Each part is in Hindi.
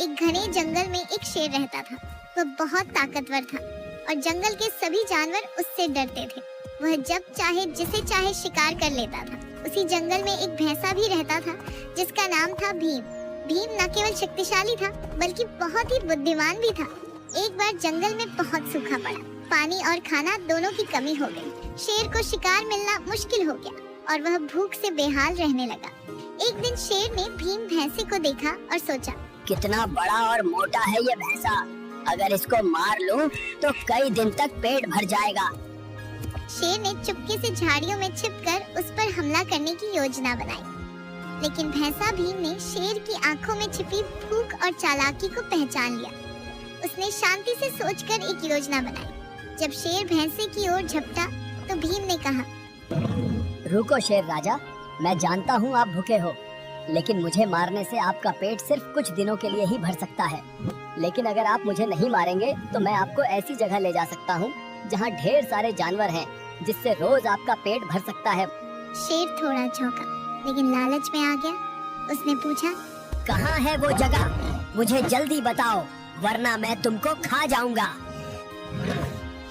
एक घने जंगल में एक शेर रहता था। वह बहुत ताकतवर था और जंगल के सभी जानवर उससे डरते थे। वह जब चाहे जिसे चाहे शिकार कर लेता था। उसी जंगल में एक भैंसा भी रहता था जिसका नाम था भीम। भीम न केवल शक्तिशाली था बल्कि बहुत ही बुद्धिमान भी था। एक बार जंगल में बहुत सूखा पड़ा, पानी और खाना दोनों की कमी हो गई। शेर को शिकार मिलना मुश्किल हो गया और वह भूख से बेहाल रहने लगा। एक दिन शेर ने भीम भैंसे को देखा और सोचा, कितना बड़ा और मोटा है ये भैंसा, अगर इसको मार लूं तो कई दिन तक पेट भर जाएगा। शेर ने चुपके से झाड़ियों में छिपकर उस पर हमला करने की योजना बनाई। लेकिन भैंसा भीम ने शेर की आंखों में छिपी भूख और चालाकी को पहचान लिया। उसने शांति से सोचकर एक योजना बनाई। जब शेर भैंसे की ओर झपटा तो भीम ने कहा, रुको शेर राजा, मैं जानता हूँ आप भूखे हो, लेकिन मुझे मारने से आपका पेट सिर्फ कुछ दिनों के लिए ही भर सकता है। लेकिन अगर आप मुझे नहीं मारेंगे तो मैं आपको ऐसी जगह ले जा सकता हूँ जहाँ ढेर सारे जानवर हैं, जिससे रोज आपका पेट भर सकता है। शेर थोड़ा चौंका लेकिन लालच में आ गया। उसने पूछा, कहाँ है वो जगह, मुझे जल्दी बताओ वरना मैं तुमको खा जाऊंगा।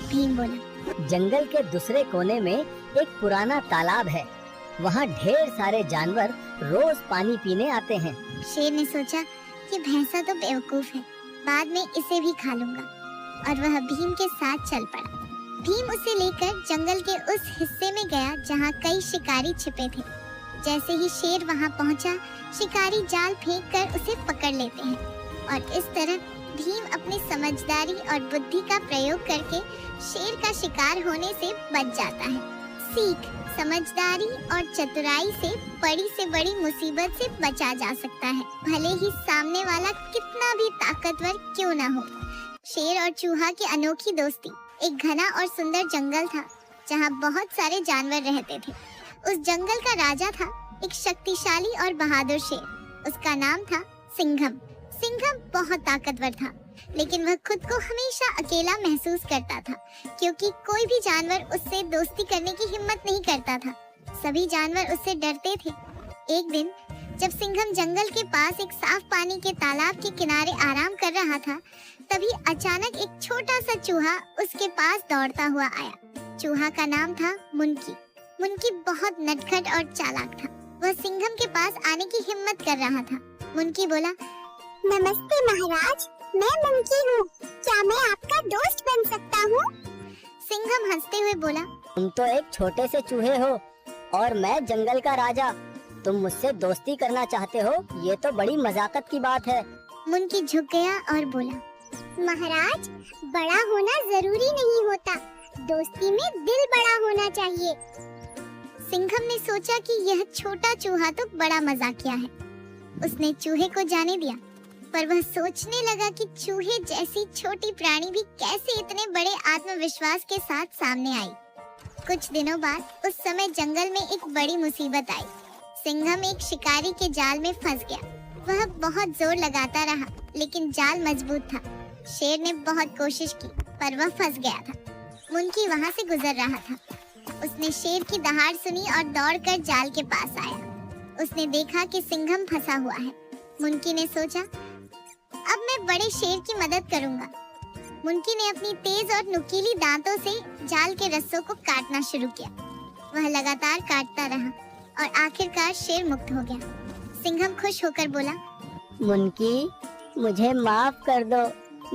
भीम बोला, जंगल के दूसरे कोने में एक पुराना तालाब है, वहाँ ढेर सारे जानवर रोज पानी पीने आते हैं। शेर ने सोचा कि भैंसा तो बेवकूफ है, बाद में इसे भी खा लूंगा, और वह भीम के साथ चल पड़ा। भीम उसे लेकर जंगल के उस हिस्से में गया जहाँ कई शिकारी छिपे थे। जैसे ही शेर वहाँ पहुँचा, शिकारी जाल फेंककर उसे पकड़ लेते हैं और इस तरह भीम अपनी समझदारी और बुद्धि का प्रयोग करके शेर का शिकार होने से बच जाता है। सीख, समझदारी और चतुराई से बड़ी मुसीबत से बचा जा सकता है, भले ही सामने वाला कितना भी ताकतवर क्यों ना हो। शेर और चूहा की अनोखी दोस्ती। एक घना और सुंदर जंगल था जहाँ बहुत सारे जानवर रहते थे। उस जंगल का राजा था एक शक्तिशाली और बहादुर शेर। उसका नाम था सिंघम। सिंघम बहुत ताकतवर था, लेकिन वह खुद को हमेशा अकेला महसूस करता था क्योंकि कोई भी जानवर उससे दोस्ती करने की हिम्मत नहीं करता था। सभी जानवर उससे डरते थे। एक दिन जब सिंघम जंगल के पास एक साफ पानी के तालाब के किनारे आराम कर रहा था, तभी अचानक एक छोटा सा चूहा उसके पास दौड़ता हुआ आया। चूहा का नाम था मुनकी। मुनकी बहुत नटखट और चालाक था। वह सिंघम के पास आने की हिम्मत कर रहा था। मुनकी बोला, नमस्ते महाराज, मैं मुनकी हूँ, क्या मैं आपका दोस्त बन सकता हूँ? सिंघम हंसते हुए बोला, तुम तो एक छोटे से चूहे हो और मैं जंगल का राजा, तुम मुझसे दोस्ती करना चाहते हो, ये तो बड़ी मजाकत की बात है। मुनकी झुक गया और बोला, महाराज, बड़ा होना जरूरी नहीं होता, दोस्ती में दिल बड़ा होना चाहिए। सिंघम ने सोचा कि यह छोटा चूहा तो बड़ा मजाकिया है। उसने चूहे को जाने दिया, पर वह सोचने लगा कि चूहे जैसी छोटी प्राणी भी कैसे इतने बड़े आत्मविश्वास के साथ सामने आई। कुछ दिनों बाद उस समय जंगल में एक बड़ी मुसीबत आई। सिंघम एक शिकारी के जाल में फंस गया। वह बहुत जोर लगाता रहा, लेकिन जाल मजबूत था। शेर ने बहुत कोशिश की, पर वह फंस गया था। मुनकी वहाँ से गुजर रहा था। उसने शेर की दहाड़ सुनी और दौड़कर जाल के पास आया। उसने देखा कि सिंघम फंसा हुआ है। मुनकी ने सोचा, अब मैं बड़े शेर की मदद करूंगा। मुनकी ने अपनी तेज और नुकीली दांतों से जाल के रस्सों को काटना शुरू किया। वह लगातार काटता रहा और आखिरकार शेर मुक्त हो गया। सिंघम खुश होकर बोला, मुनकी, मुझे माफ कर दो,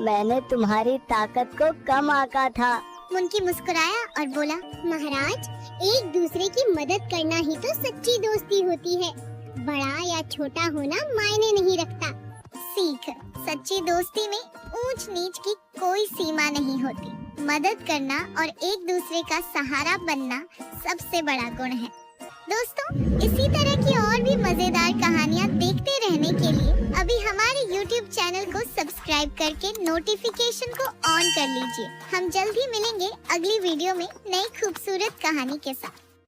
मैंने तुम्हारी ताकत को कम आंका था। मुनकी मुस्कुराया और बोला, महाराज, एक दूसरे की मदद करना ही तो सच्ची दोस्ती होती है, बड़ा या छोटा होना मायने नहीं रखता। सीख, सच्ची दोस्ती में ऊंच नीच की कोई सीमा नहीं होती। मदद करना और एक दूसरे का सहारा बनना सबसे बड़ा गुण है। दोस्तों, इसी तरह की और भी मजेदार कहानियाँ देखते रहने के लिए अभी हमारे YouTube चैनल को सब्सक्राइब करके नोटिफिकेशन को ऑन कर लीजिए। हम जल्द ही मिलेंगे अगली वीडियो में नई खूबसूरत कहानी के साथ।